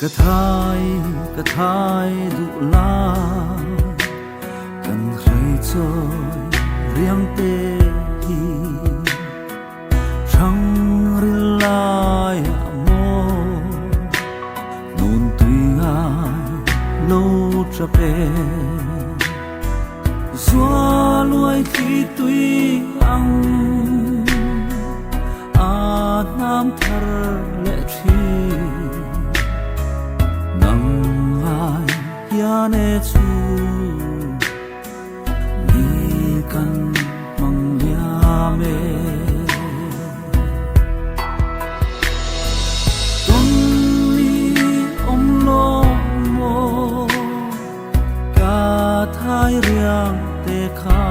cái thái đủ la cần rơi trôi riêng tê hi chẳng ri lại mô nôn tùy ngài lâu cho bè gió luai khi tùy ăn nam thar lệ chi nang ai yane chu ni kan mang liame ton ni lo mo ka thai riang te kha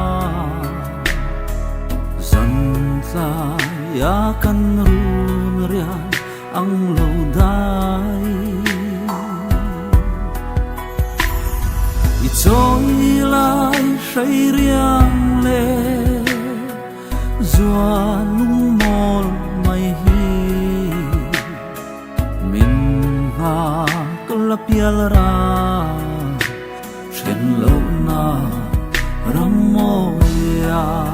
zan za ya kan run rian ang lâu dai trôi lại say riêng lệ doa lung mol mai hi mình ha kala pial ra trên lâu na ram moya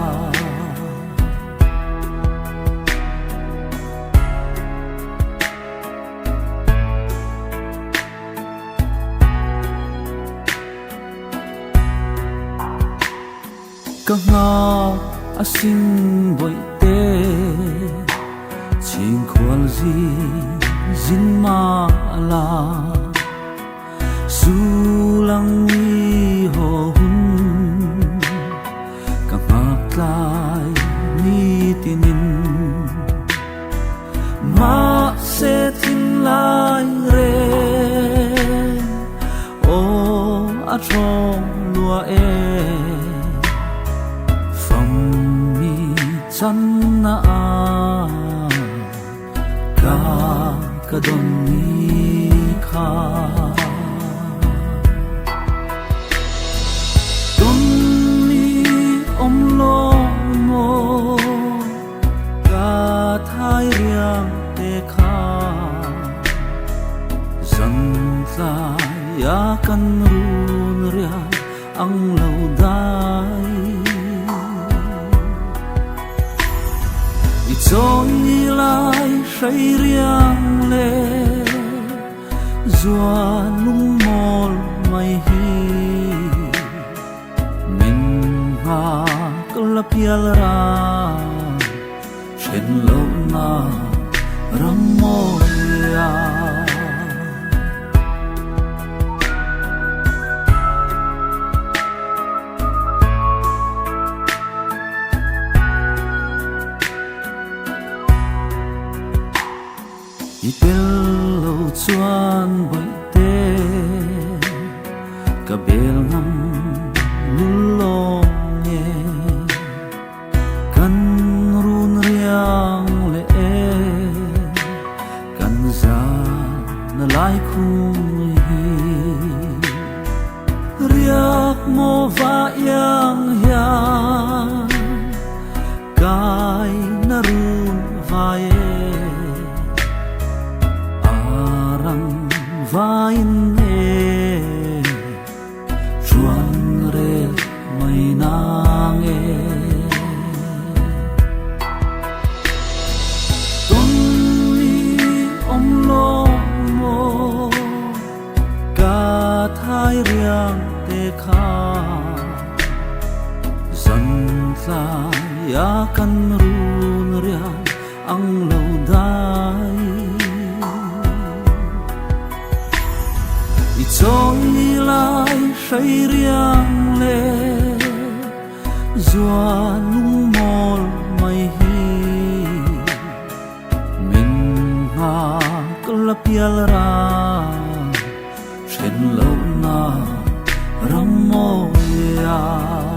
các ngao asin bội tê chinh khoan gì zin ma la su lang ni ho hun các ngạc lại ni tinin ma se tin lại re o a trong lúa chân na ka don ni kha don ni lo mo ka thai riang te kha zan za ya kan run ria ang lâu dai trôi lại say riêng lệ doa lung mol mai hi mình ha kala pial ra trên lâu na ram moya ipel lâu chuan bội tê cả bel ngâm lul lo nghe kan run riang lệ kan za na lai khung hi riak mo va yang hiang kai na run vai vain e chuan re mai nang e ton ni lo mo ka thai riang te kha zan za ya kan run ria ang lâu dai trôi lại say riêng lệ doa lung mol mai hi mình ha kala pial ra trên lâu na ram moya